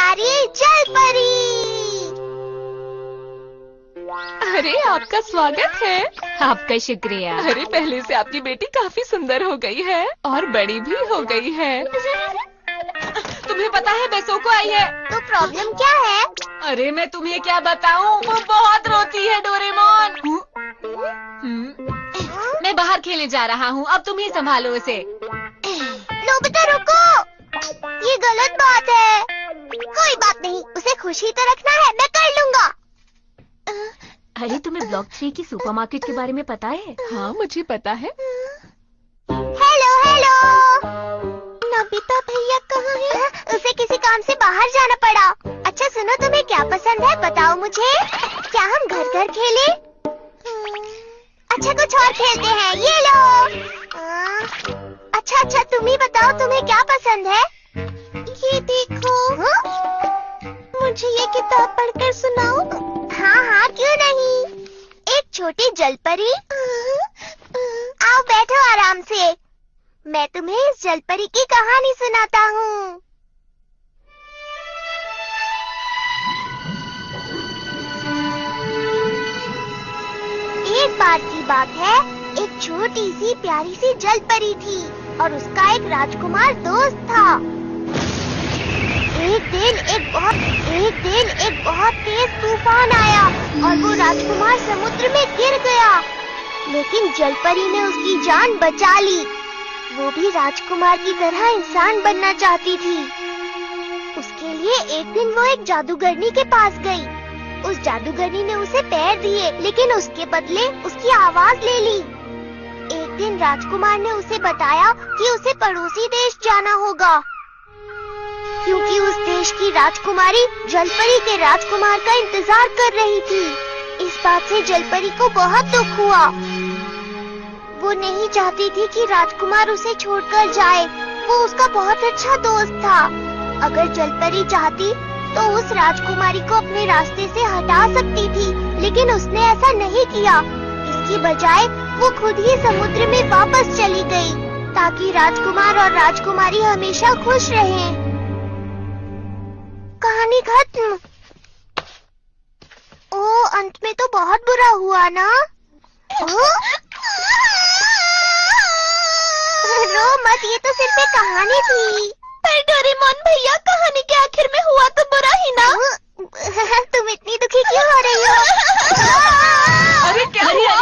प्यारी जल परी। अरे आपका स्वागत है। आपका शुक्रिया। अरे पहले से आपकी बेटी काफी सुंदर हो गई है और बड़ी भी हो गई है। तुम्हें पता है बेसो को आई है। तो प्रॉब्लम क्या है? अरे मैं तुम्हें क्या बताऊं, वो बहुत रोती है डोरेमोन। मैं बाहर खेलने जा रहा हूँ, अब तुम ही संभालो उसे। नोबिता रुको, ये गलत बात है। कोई बात नहीं, उसे खुशी तो रखना है, मैं कर लूंगा। अरे तुम्हें ब्लॉक 3 की सुपरमार्केट के बारे में पता है? हाँ मुझे पता है। हेलो हेलो, नोबिता भैया कहाँ हैं? उसे किसी काम से बाहर जाना पड़ा। अच्छा सुनो, तुम्हें क्या पसंद है बताओ मुझे। क्या हम घर घर खेले? अच्छा कुछ और खेलते हैं, ये लो। अच्छा तुम ही बताओ तुम्हें क्या पसंद है। ये देखो। मुझे ये किताब पढ़कर सुनाओ। हाँ क्यों नहीं। एक छोटी जलपरी। आओ बैठो आराम से, मैं तुम्हें इस जलपरी की कहानी सुनाता हूँ। एक बार की बात है, एक छोटी सी प्यारी सी जलपरी थी और उसका एक राजकुमार दोस्त था। एक दिन एक बहुत तेज तूफान आया और वो राजकुमार समुद्र में गिर गया, लेकिन जलपरी ने उसकी जान बचा ली। वो भी राजकुमार की तरह इंसान बनना चाहती थी। उसके लिए एक दिन वो एक जादूगरनी के पास गई। उस जादूगरनी ने उसे पैर दिए, लेकिन उसके बदले उसकी आवाज ले ली। एक दिन राजकुमार ने उसे बताया कि उसे पड़ोसी देश जाना होगा, क्योंकि उस देश की राजकुमारी जलपरी के राजकुमार का इंतजार कर रही थी। इस बात से जलपरी को बहुत दुख हुआ। वो नहीं चाहती थी कि राजकुमार उसे छोड़कर जाए, वो उसका बहुत अच्छा दोस्त था। अगर जलपरी चाहती तो उस राजकुमारी को अपने रास्ते से हटा सकती थी, लेकिन उसने ऐसा नहीं किया। इसकी बजाय वो खुद ही समुद्र में वापस चली गई, ताकि राजकुमार और राजकुमारी हमेशा खुश रहें। कहानी खत्म। ओ, अंत में तो बहुत बुरा हुआ ना। रो मत, ये तो सिर्फ एक कहानी थी। पर डोरेमोन भैया, कहानी के आखिर में हुआ तो बुरा ही ना। तुम इतनी दुखी क्यों हो रही हो? अरे क्या हुआ?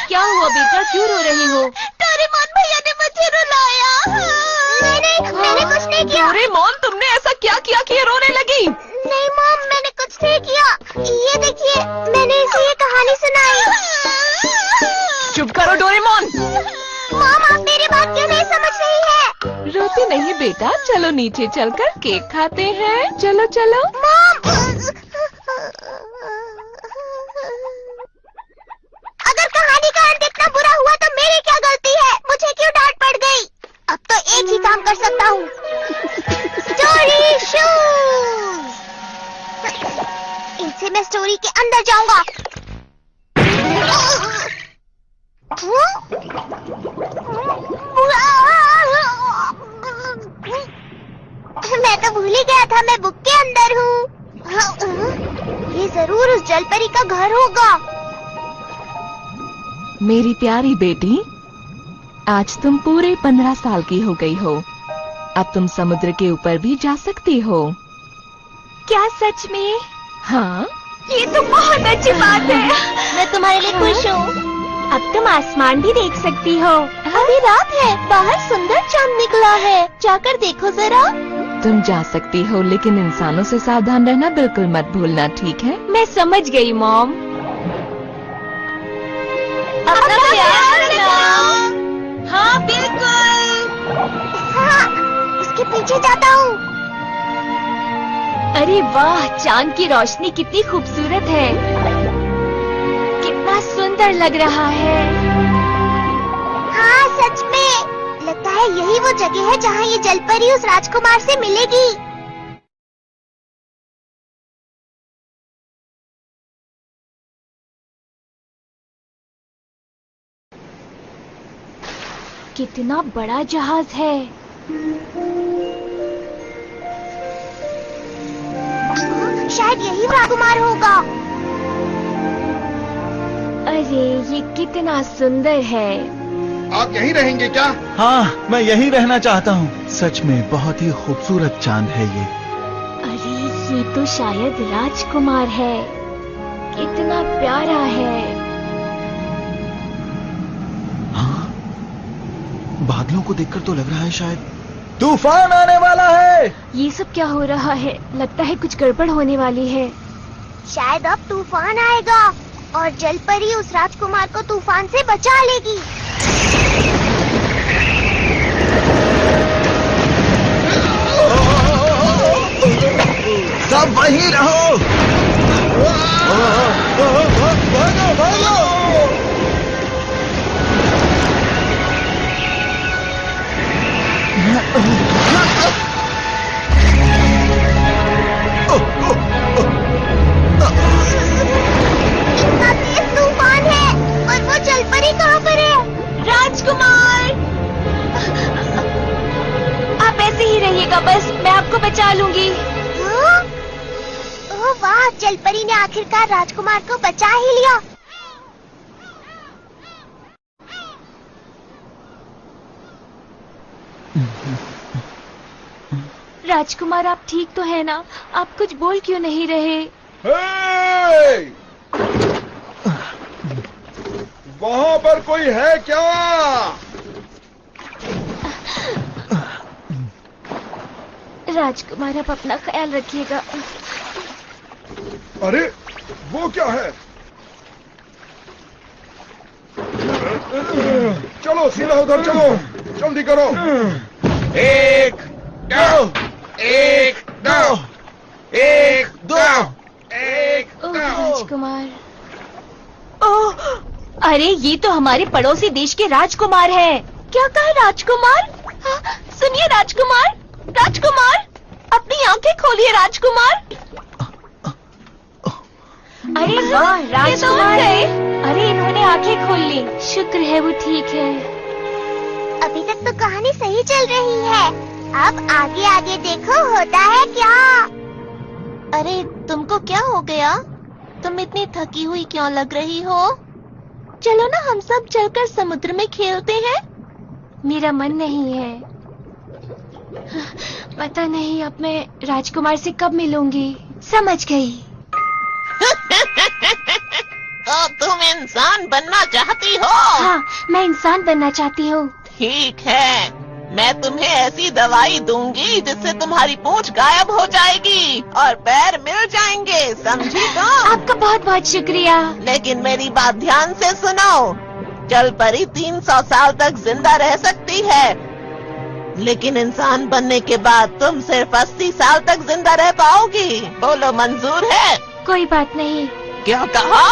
क्या हुआ बेटा, क्यों रो रही हो? डोरेमोन भैया ने मुझे रुलाया। नहीं, मैंने कुछ नहीं किया। डोरेमोन, तुमने ऐसा क्या किया कि ये रोने लगी? नहीं मॉम, मैंने कुछ नहीं किया। ये देखिए, मैंने इसे ये कहानी सुनाई। चुप करो डोरेमोन। मॉम, आप मेरी बात क्यों नहीं समझ रही है? रोती नहीं बेटा, चलो नीचे चलकर केक खाते हैं। चलो चलो। मॉम, अगर कहानी का अंत इतना बुरा हुआ तो मेरी क्या गलती है? मुझे क्यों डांट पड़ गई? अब तो एक ही काम कर सकता हूँ। Story shoes. इनसे मैं स्टोरी के अंदर जाऊंगा। मैं तो भूल ही गया था मैं बुक के अंदर हूँ। ये जरूर उस जलपरी का घर होगा। मेरी प्यारी बेटी, आज तुम पूरे 15 साल की हो गई हो। अब तुम समुद्र के ऊपर भी जा सकती हो। क्या सच में? हाँ। ये तो बहुत अच्छी बात है। मैं तुम्हारे लिए खुश हूँ। अब तुम आसमान भी देख सकती हो। अभी रात है, बाहर सुंदर चांद निकला है, जाकर देखो जरा। तुम जा सकती हो, लेकिन इंसानों से सावधान रहना बिल्कुल मत भूलना, ठीक है? मैं समझ गई मॉम। अपना ख्याल रखना। हाँ बिल्कुल। हाँ, उसके पीछे जाता हूँ। अरे वाह, चांद की रोशनी कितनी खूबसूरत है, कितना सुंदर लग रहा है। हाँ सच में, लगता है यही वो जगह है जहाँ ये जलपरी उस राजकुमार से मिलेगी। कितना बड़ा जहाज है। शायद यही राजकुमार होगा। अरे ये कितना सुंदर है। आप यहीं रहेंगे क्या? हाँ, मैं यहीं रहना चाहता हूँ। सच में बहुत ही खूबसूरत चांद है ये। अरे ये तो शायद राजकुमार है। कितना प्यारा है। हाँ, बादलों को देखकर तो लग रहा है शायद तूफान आने वाला है। ये सब क्या हो रहा है? लगता है कुछ गड़बड़ होने वाली है। शायद अब तूफान आएगा और जलपरी उस राजकुमार को तूफान से बचा लेगी। सब वहीं रहो। भागो भागो! इतना तेज तूफान है और वो जलपरी कहाँ पर है? राजकुमार, आप ऐसे ही रहिएगा, बस मैं आपको बचा लूंगी। हाँ? ओह वाह, जलपरी ने आखिरकार राजकुमार को बचा ही लिया। राजकुमार, आप ठीक तो है ना? आप कुछ बोल क्यों नहीं रहे? हे! वहाँ पर कोई है क्या? राजकुमार, आप अपना ख्याल रखिएगा। अरे वो क्या है? चलो सीधा उधर चलो, जल्दी करो। एक दो, एक दो, एक दो, एक ओह दो। राजकुमार, ओह, अरे ये तो हमारे पड़ोसी देश के राजकुमार है। क्या कहा राजकुमार? हाँ, सुनिए राजकुमार, राजकुमार, अपनी आंखें खोलिए राजकुमार। अरे वाह, राजकुमार है। अरे इन्होंने आंखें खोल ली। शुक्र है वो ठीक है। अभी तक तो कहानी सही चल रही है। अब आगे आगे देखो होता है क्या। अरे तुमको क्या हो गया? तुम इतनी थकी हुई क्यों लग रही हो? चलो ना हम सब चलकर समुद्र में खेलते हैं। मेरा मन नहीं है। पता नहीं अब मैं राजकुमार से कब मिलूंगी। समझ गई। तो तुम इंसान बनना चाहती हो? हाँ, मैं इंसान बनना चाहती हूँ। ठीक है, मैं तुम्हें ऐसी दवाई दूंगी जिससे तुम्हारी पूंछ गायब हो जाएगी और पैर मिल जाएंगे, समझी तुम? आपका बहुत बहुत शुक्रिया। लेकिन मेरी बात ध्यान से सुनो। जलपरी 300 साल तक जिंदा रह सकती है, लेकिन इंसान बनने के बाद तुम सिर्फ 80 साल तक जिंदा रह पाओगी। बोलो मंजूर है? कोई बात नहीं। क्या कहा?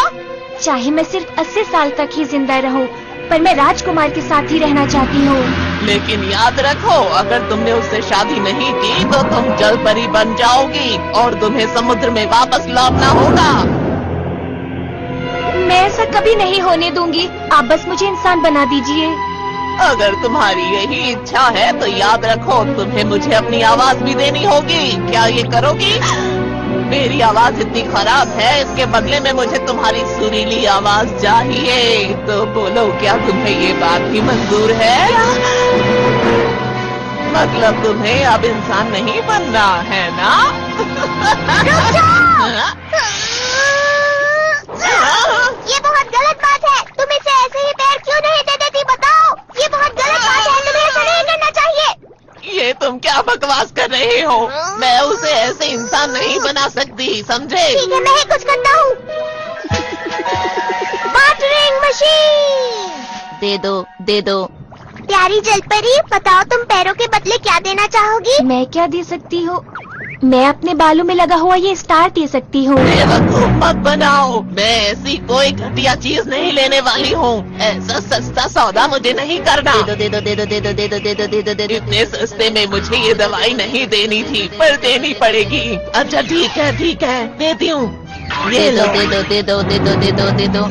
चाहे मैं सिर्फ 80 साल तक ही जिंदा रहूं, पर मैं राजकुमार के साथ ही रहना चाहती हूँ। लेकिन याद रखो, अगर तुमने उससे शादी नहीं की तो तुम जलपरी बन जाओगी और तुम्हें समुद्र में वापस लौटना होगा। मैं ऐसा कभी नहीं होने दूंगी। आप बस मुझे इंसान बना दीजिए। अगर तुम्हारी यही इच्छा है तो याद रखो, तुम्हें मुझे अपनी आवाज भी देनी होगी। क्या ये करोगी? मेरी आवाज इतनी खराब है, इसके बदले में मुझे तुम्हारी सुरीली आवाज चाहिए। तो बोलो, क्या तुम्हें ये बात भी मंजूर है? मतलब तुम्हें अब इंसान नहीं बनना है ना? ये बहुत गलत बात है। तुम इसे ऐसे ही पैर क्यों नहीं दे देती? बताओ, ये बहुत गलत बात है। तुम्हें ऐसा नहीं करना चाहिए। ये तुम क्या बकवास कर रहे हो? मैं उसे ऐसे इंसान नहीं बना सकती, समझे? ठीक है, मैं ही कुछ करता हूँ। वाटरिंग मशीन दे दो, दे दो। प्यारी जलपरी, बताओ तुम पैरों के बदले क्या देना चाहोगी? मैं क्या दे सकती हूँ? मैं अपने बालों में लगा हुआ ये स्टार दे सकती हूँ। बेवकूफ मत बनाओ, मैं ऐसी कोई घटिया चीज नहीं लेने वाली हूँ। ऐसा सस्ता सौदा मुझे नहीं करना। दे दो, दे दो, दे दो, दे दो, दे दो, दे दो, दे दो। इतने सस्ते में मुझे ये दवाई नहीं देनी थी, पर देनी पड़ेगी। अच्छा ठीक है, ठीक है, देती हूँ। ये लो, दे दो, दे दो, दे दो, दे दो, दे दो।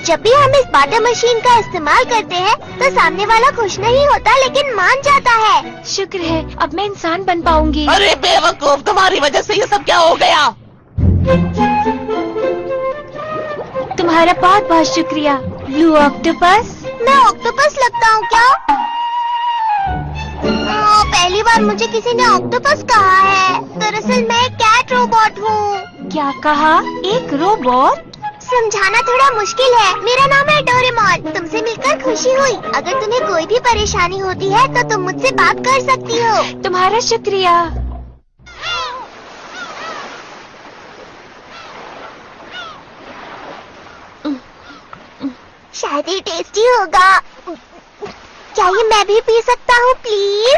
जब भी हम इस वाटर मशीन का इस्तेमाल करते हैं तो सामने वाला खुश नहीं होता लेकिन मान जाता है। शुक्र है अब मैं इंसान बन पाऊंगी। अरे बेवकूफ, तुम्हारी वजह से ये सब क्या हो गया? तुम्हारा बहुत बहुत शुक्रिया ब्लू ऑक्टोपस। मैं ऑक्टोपस लगता हूँ क्या? पहली बार मुझे किसी ने ऑक्टोपस कहा है। दरअसल मैं एक कैट रोबोट हूँ। क्या कहा? एक रोबोट? समझाना थोड़ा मुश्किल है। मेरा नाम है डोरेमोन। तुमसे मिलकर खुशी हुई। अगर तुम्हें कोई भी परेशानी होती है तो तुम मुझसे बात कर सकती हो। तुम्हारा शुक्रिया। शायद ये टेस्टी होगा। क्या ये मैं भी पी सकता हूँ प्लीज?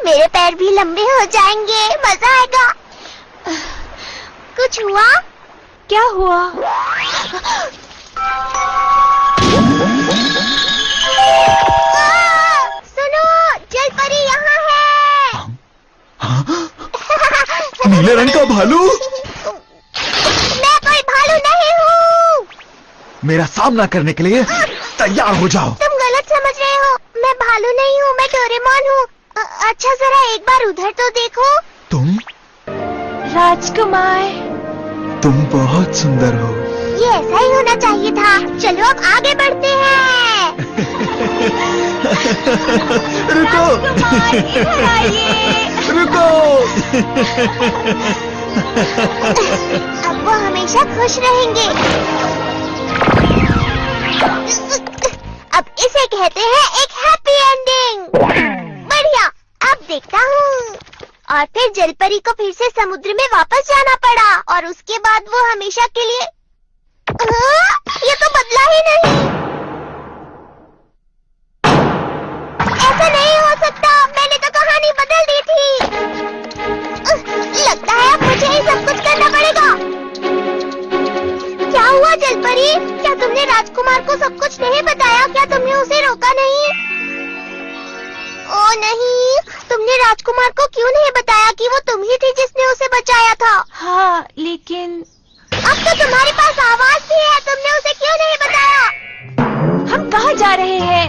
मेरे पैर भी लंबे हो जाएंगे, मजा आएगा। कुछ हुआ? क्या हुआ? सुनो, जल परी यहाँ है। नीले रंग का भालू? मैं कोई भालू नहीं हूँ। मेरा सामना करने के लिए तैयार हो जाओ। तुम गलत समझ रहे हो। मैं भालू नहीं हूँ, मैं डोरेमोन हूँ। अच्छा जरा एक बार उधर तो देखो। तुम राजकुमार। तुम बहुत सुंदर हो। ये ऐसा ही होना चाहिए था। चलो अब आगे बढ़ते हैं। रुको रुको। अब वो हमेशा खुश रहेंगे। अब इसे कहते हैं एक हैप्पी एंडिंग। बढ़िया, अब देखता हूँ। और फिर जलपरी को फिर से समुद्र में वापस जाना पड़ा और उसके बाद वो हमेशा के लिए ये तो बदला ही नहीं। ऐसा नहीं हो सकता। मैंने तो कहानी बदल दी थी। लगता है अब मुझे ही सब कुछ करना पड़ेगा। क्या हुआ जलपरी? क्या तुमने राजकुमार को सब कुछ नहीं बताया? क्या तुमने उसे रोका नहीं? ओ नहीं, तुमने राजकुमार को क्यों नहीं बताया कि वो तुम ही थी जिसने उसे बचाया था? हाँ, लेकिन अब तो तुम्हारे पास आवाज भी है, तुमने उसे क्यों नहीं बताया? हम कहाँ जा रहे हैं?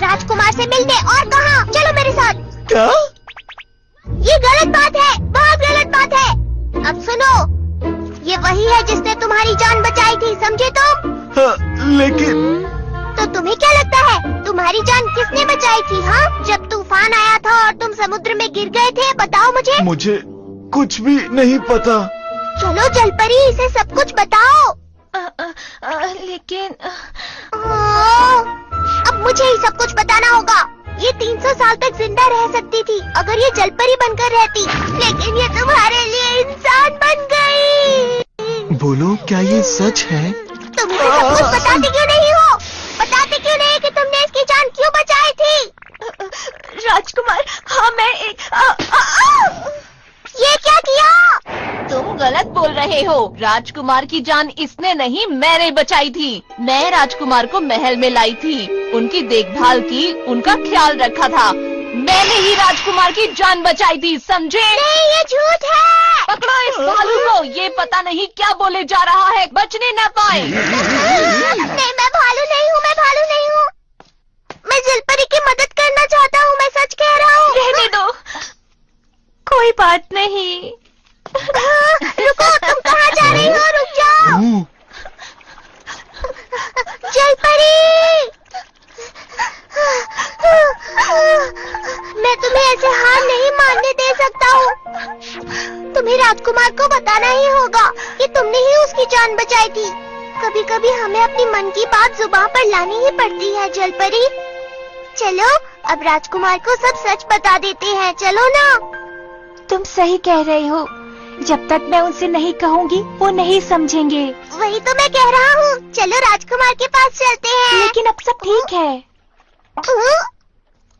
राजकुमार से मिलने। और कहाँ? चलो मेरे साथ। क्या? ये गलत बात है, बहुत गलत बात है। अब सुनो, ये वही है जिसने तुम्हारी जान बचाई थी, समझे तुम? लेकिन तो तुम्हें क्या लगता है तुम्हारी जान किसने बचाई थी? हाँ, जब तूफान आया था और तुम समुद्र में गिर गए थे, बताओ मुझे कुछ भी नहीं पता। चलो जलपरी, इसे सब कुछ बताओ। लेकिन अब मुझे ही सब कुछ बताना होगा। ये 300 साल तक जिंदा रह सकती थी अगर ये जलपरी बनकर रहती, लेकिन ये तुम्हारे लिए इंसान बन गई। बोलो, क्या ये सच है? तुम मुझे सब कुछ बताते क्यों नहीं हो? बताते क्यों नहीं कि तुमने इसकी जान क्यों बचाई थी? राजकुमार, हाँ मैं ये क्या किया? तुम गलत बोल रहे हो। राजकुमार की जान इसने नहीं, मैंने बचाई थी। मैं राजकुमार को महल में लाई थी, उनकी देखभाल की, उनका ख्याल रखा था। मैंने ही राजकुमार की जान बचाई थी, समझे? नहीं, ये झूठ है। पकड़ो इस भालू को। ये पता नहीं क्या बोले जा रहा है, बचने न पाए। नहीं, मैं भालू नहीं हूँ, मैं भालू नहीं हूँ। मैं जलपरी की मदद करना चाहता हूँ, मैं सच कह रहा हूँ। रहने दो, कोई बात नहीं। रुको, तुम कहाँ जा रही हो? रुक जाओ। जलपरी, मैं तुम्हें ऐसे हार नहीं मानने दे सकता हूँ। तुम्हें राजकुमार को बताना ही होगा कि तुमने ही उसकी जान बचाई थी। कभी कभी हमें अपनी मन की बात जुबान पर लानी ही पड़ती है जलपरी। चलो अब राजकुमार को सब सच बता देते हैं, चलो ना। तुम सही कह रहे हो। जब तक मैं उनसे नहीं कहूँगी वो नहीं समझेंगे। वही तो मैं कह रहा हूँ। चलो राजकुमार के पास चलते हैं। लेकिन अब सब ठीक है।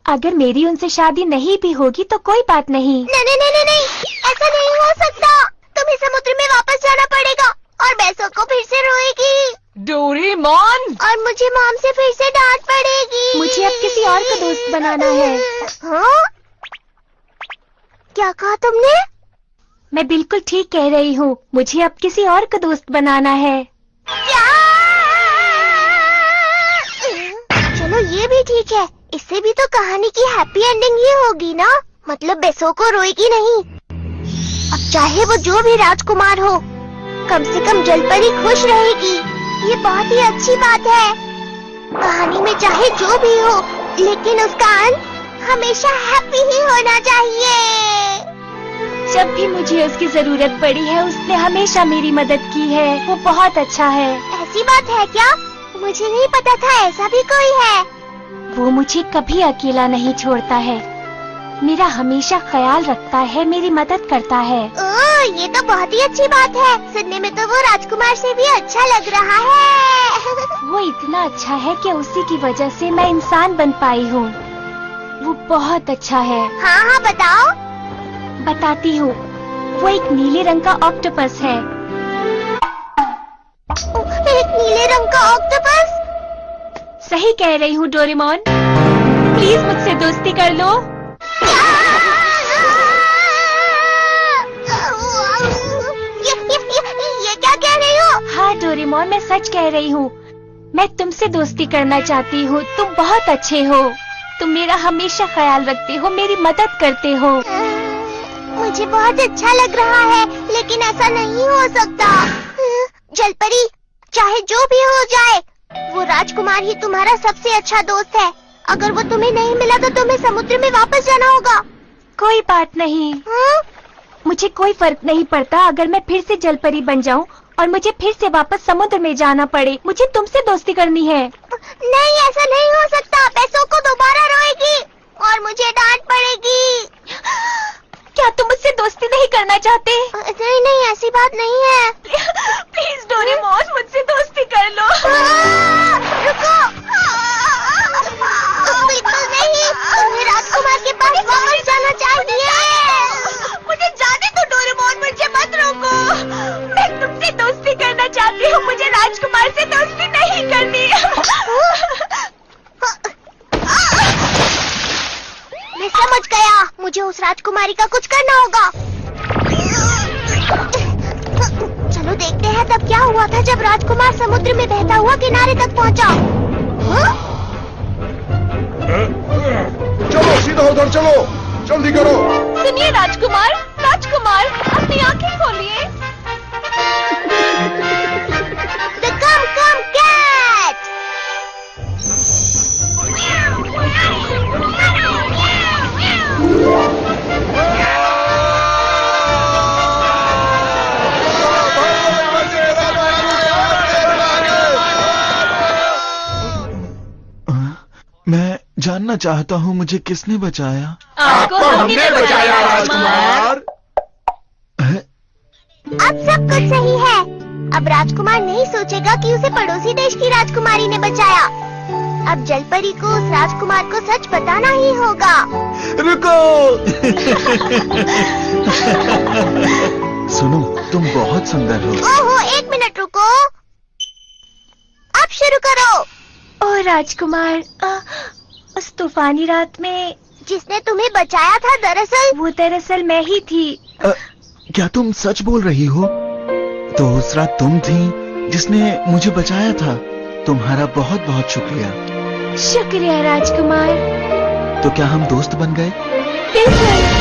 अगर मेरी उनसे शादी नहीं भी होगी तो कोई बात नहीं। नहीं नहीं नहीं नहीं, ऐसा नहीं हो सकता। तुम्हें समुद्र में वापस जाना पड़ेगा और बैसो को फिर से रोएगी। डोरेमोन, और मुझे मॉम से फिर से डांट पड़ेगी। मुझे अब किसी और का दोस्त बनाना है। हाँ? क्या कहा तुमने? मैं बिल्कुल ठीक कह रही हूँ। मुझे अब किसी और को दोस्त बनाना है। क्या? चलो ये भी ठीक है, इससे भी तो कहानी की हैप्पी एंडिंग ही होगी ना। मतलब बेसोको रोएगी नहीं। अब चाहे वो जो भी राजकुमार हो, कम से कम जलपरी खुश रहेगी। ये बहुत ही अच्छी बात है। कहानी में चाहे जो भी हो, लेकिन उसका अंत हमेशा हैप्पी ही होना चाहिए। जब भी मुझे उसकी जरूरत पड़ी है, उसने हमेशा मेरी मदद की है। वो बहुत अच्छा है। ऐसी बात है क्या? मुझे नहीं पता था ऐसा भी कोई है। वो मुझे कभी अकेला नहीं छोड़ता है, मेरा हमेशा ख्याल रखता है, मेरी मदद करता है। ओह, ये तो बहुत ही अच्छी बात है। सुनने में तो वो राजकुमार से भी अच्छा लग रहा है। वो इतना अच्छा है कि उसी की वजह से मैं इंसान बन पाई हूँ। वो बहुत अच्छा है। हाँ हाँ बताओ। बताती हूँ। वो एक नीले रंग का ऑक्टोपस है। एक नीले रंग का ऑक्टोपस? सही कह रही हूँ डोरेमोन। प्लीज मुझसे दोस्ती कर लो। ये क्या कह रही हो? हाँ डोरेमोन, मैं सच कह रही हूँ। मैं तुमसे दोस्ती करना चाहती हूँ। तुम बहुत अच्छे हो। तुम मेरा हमेशा ख्याल रखते हो, मेरी मदद करते हो। मुझे बहुत अच्छा लग रहा है, लेकिन ऐसा नहीं हो सकता। जलपरी, चाहे जो भी हो जाए, वो राजकुमार ही तुम्हारा सबसे अच्छा दोस्त है। अगर वो तुम्हें नहीं मिला तो तुम्हें समुद्र में वापस जाना होगा। कोई बात नहीं। मुझे कोई फर्क नहीं पड़ता अगर मैं फिर से जलपरी बन जाऊं और मुझे फिर से वापस समुद्र में जाना पड़े। मुझे तुमसे दोस्ती करनी है। नहीं, ऐसा नहीं हो सकता। बेसोको दोबारा रोएगी और मुझे डांट पड़ेगी। क्या तुम मुझसे दोस्ती नहीं करना चाहते? नहीं नहीं, ऐसी बात नहीं है। प्लीज डोरेमोन, मुझसे दोस्ती कर लो। रुको। बिल्कुल नहीं, तुम्हें राजकुमार के पास वापस जाना चाहिए। मुझे जाने दो डोरेमोन, मुझे मत रोको। मैं तुमसे दोस्ती करना चाहती हूँ, मुझे राजकुमार से दोस्ती नहीं करनी। मैं समझ गया, मुझे उस राजकुमारी का कुछ करना होगा। चलो देखते हैं तब क्या हुआ था जब राजकुमार समुद्र में बहता हुआ किनारे तक पहुंचा। चलो सीधा उधर चलो, जल्दी करो। सुनिए राजकुमार, राजकुमार, अपनी आंखें खोलिए। The Cum Cat! मैं जानना चाहता हूँ मुझे किसने बचाया? आपको हमने बचाया राजकुमार। अब सब कुछ सही है। अब राजकुमार नहीं सोचेगा कि उसे पड़ोसी देश की राजकुमारी ने बचाया। अब जलपरी को उस राजकुमार को सच बताना ही होगा। रुको। सुनो, तुम बहुत सुंदर हो। ओहो, 1 मिनट रुको। अब शुरू करो। ओह राजकुमार, उस तूफानी रात में जिसने तुम्हें बचाया था दरअसल मैं ही थी। क्या तुम सच बोल रही हो? तो उस रात तुम थी जिसने मुझे बचाया था। तुम्हारा बहुत बहुत शुक्रिया। शुक्रिया राजकुमार। तो क्या हम दोस्त बन गए? बिल्कुल।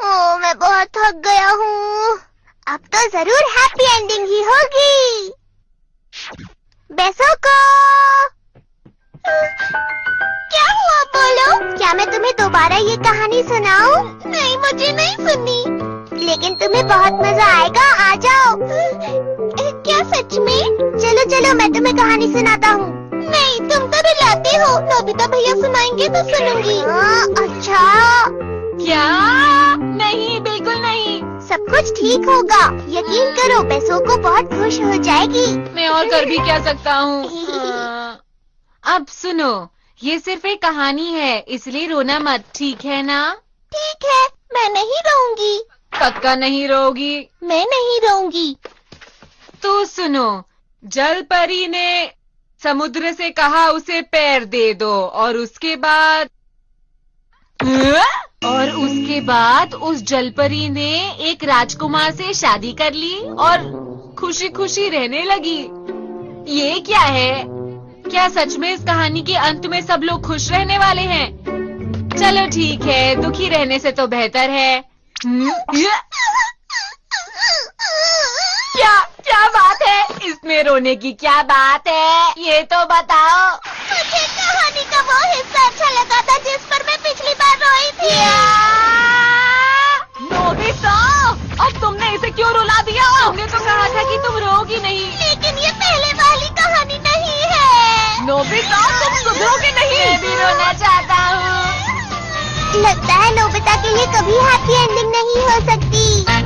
ओह, मैं बहुत थक गया हूँ। अब तो जरूर हैप्पी एंडिंग ही होगी। बेसोको, क्या हुआ बोलो? क्या मैं तुम्हें दोबारा ये कहानी सुनाऊं? नहीं, मुझे नहीं सुननी। लेकिन तुम्हें बहुत मजा आएगा, आ जाओ। क्या सच में? चलो चलो, मैं तुम्हें कहानी सुनाता हूँ। नहीं, तुम तो रुलाती हो। नोबिता भैया सुनाएंगे तो सुनूंगी। अच्छा। क्या? नहीं, बिल्कुल नहीं। सब कुछ ठीक होगा, यकीन करो। बेसोको बहुत खुश हो जाएगी। मैं और कर भी क्या सकता हूँ? अब सुनो, ये सिर्फ एक कहानी है, इसलिए रोना मत, ठीक है ना? ठीक है, मैं नहीं रोऊंगी। पक्का नहीं रोगी? मैं नहीं रोऊंगी। तो सुनो, जलपरी ने समुद्र से कहा उसे पैर दे दो और उसके बाद उस जलपरी ने एक राजकुमार से शादी कर ली और खुशी खुशी रहने लगी। ये क्या है? क्या सच में इस कहानी के अंत में सब लोग खुश रहने वाले हैं? चलो ठीक है, दुखी रहने से तो बेहतर है। क्या बात है? इसमें रोने की क्या बात है? ये तो बताओ। मुझे कहानी का वो हिस्सा अच्छा लगा था जिस पर मैं पिछली बार रोई थी। नोबिता, अब तुमने इसे क्यों रुला दिया? हमने तो कहा था कि तुम रोगी नहीं। लेकिन ये पहले वाली कहानी नहीं है। नोबिता, तुम सुधरोगे नहीं। मैं भी रोना चाहता हूँ। लगता है नोबिता के लिए कभी हैप्पी एंडिंग नहीं हो सकती।